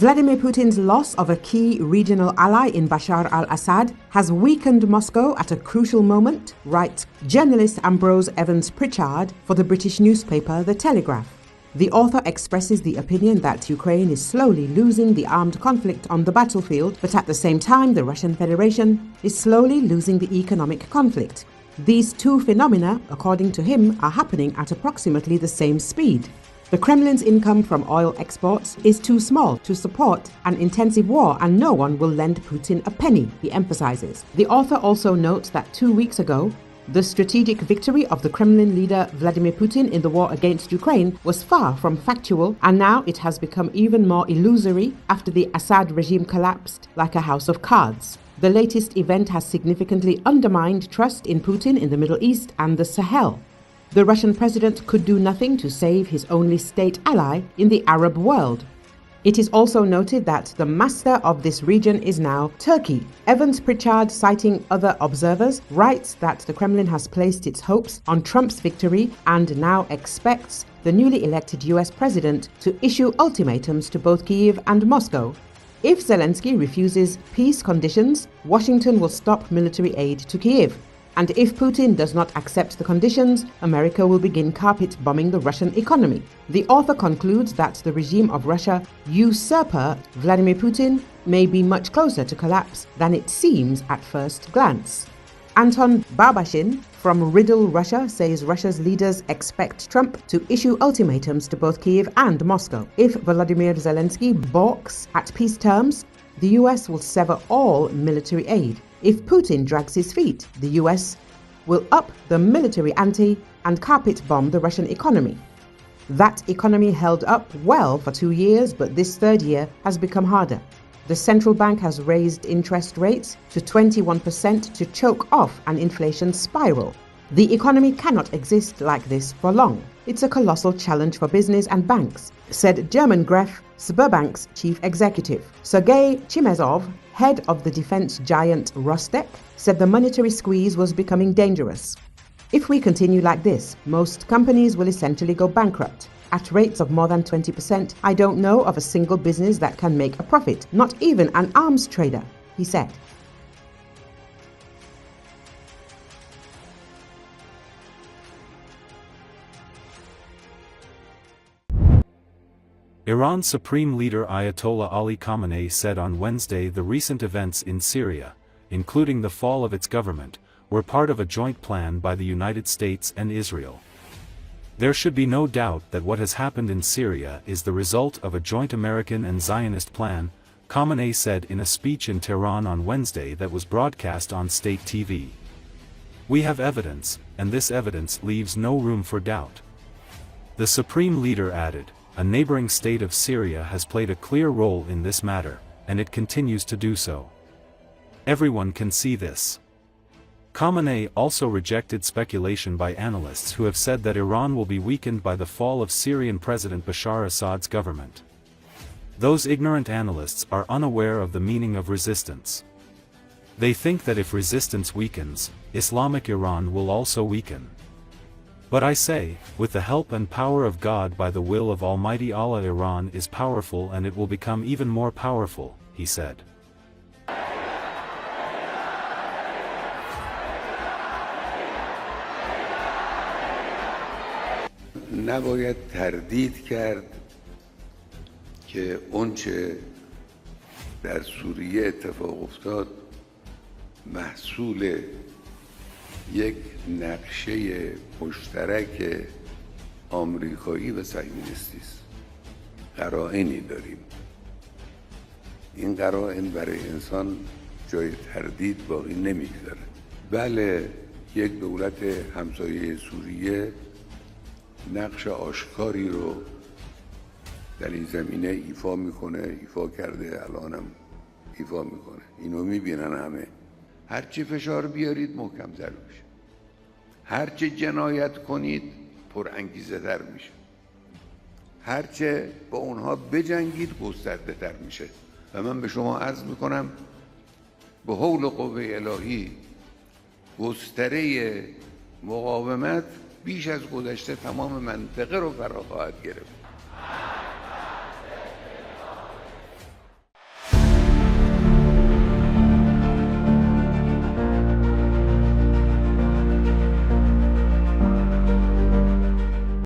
Vladimir Putin's loss of a key regional ally in Bashar al-Assad has weakened Moscow at a crucial moment, writes journalist Ambrose Evans-Pritchard for the British newspaper The Telegraph. The author expresses the opinion that Ukraine is slowly losing the armed conflict on the battlefield, but at the same time the Russian Federation is slowly losing the economic conflict. These two phenomena, according to him, are happening at approximately the same speed. The Kremlin's income from oil exports is too small to support an intensive war, and no one will lend Putin a penny, he emphasizes. The author also notes that 2 weeks ago, the strategic victory of the Kremlin leader Vladimir Putin in the war against Ukraine was far from factual, and now it has become even more illusory after the Assad regime collapsed like a house of cards. The latest event has significantly undermined trust in Putin in the Middle East and the Sahel. The Russian president could do nothing to save his only state ally in the Arab world. It is also noted that the master of this region is now Turkey. Evans-Pritchard, citing other observers, writes that the Kremlin has placed its hopes on Trump's victory and now expects the newly elected US president to issue ultimatums to both Kyiv and Moscow. If Zelensky refuses peace conditions, Washington will stop military aid to Kiev. And if Putin does not accept the conditions, America will begin carpet bombing the Russian economy. The author concludes that the regime of Russia usurper Vladimir Putin may be much closer to collapse than it seems at first glance. Anton Barbashin from Riddle, Russia, says Russia's leaders expect Trump to issue ultimatums to both Kiev and Moscow. If Volodymyr Zelensky balks at peace terms, the US will sever all military aid. If Putin drags his feet, the US will up the military ante and carpet bomb the Russian economy. That economy held up well for 2 years, but this third year has become harder. The central bank has raised interest rates to 21% to choke off an inflation spiral. The economy cannot exist like this for long. It's a colossal challenge for business and banks, said German Gref Sberbank's chief executive. Sergei Chimezov, head of the defense giant Rostec, said the monetary squeeze was becoming dangerous. If we continue like this, most companies will essentially go bankrupt. At rates of more than 20%, I don't know of a single business that can make a profit, not even an arms trader, he said. Iran's Supreme Leader Ayatollah Ali Khamenei said on Wednesday the recent events in Syria, including the fall of its government, were part of a joint plan by the United States and Israel. There should be no doubt that what has happened in Syria is the result of a joint American and Zionist plan, Khamenei said in a speech in Tehran on Wednesday that was broadcast on state TV. We have evidence, and this evidence leaves no room for doubt. The Supreme Leader added, a neighboring state of Syria has played a clear role in this matter, and it continues to do so. Everyone can see this. Khamenei also rejected speculation by analysts who have said that Iran will be weakened by the fall of Syrian President Bashar Assad's government. Those ignorant analysts are unaware of the meaning of resistance. They think that if resistance weakens, Islamic Iran will also weaken. But I say, with the help and power of God by the will of Almighty Allah, Iran is powerful and it will become even more powerful, he said. نباید تردید کرد که اونچه در سوریه اتفاق افتاد محصول یک نقشه مشترک آمریکایی و صهیونیستی است. قرائنی داریم. این قرائن برای انسان جای تردید باقی نمیگذاره. بله، یک دولت همسایه سوریه نقش آشکاری رو در این زمینه ایفا کرده، الانم ایفا میکنه. اینو میبینن همه. هرچی فشار بیارید محکم تر میشه. هرچی جنایت کنید پر انگیزه تر میشه. هرچه با اونها بجنگید گسترده تر میشه. و من به شما عرض میکنم به حول قوه الهی گستره مقاومت بیش از گذشته تمام منطقه رو فرا خواهد گرفت.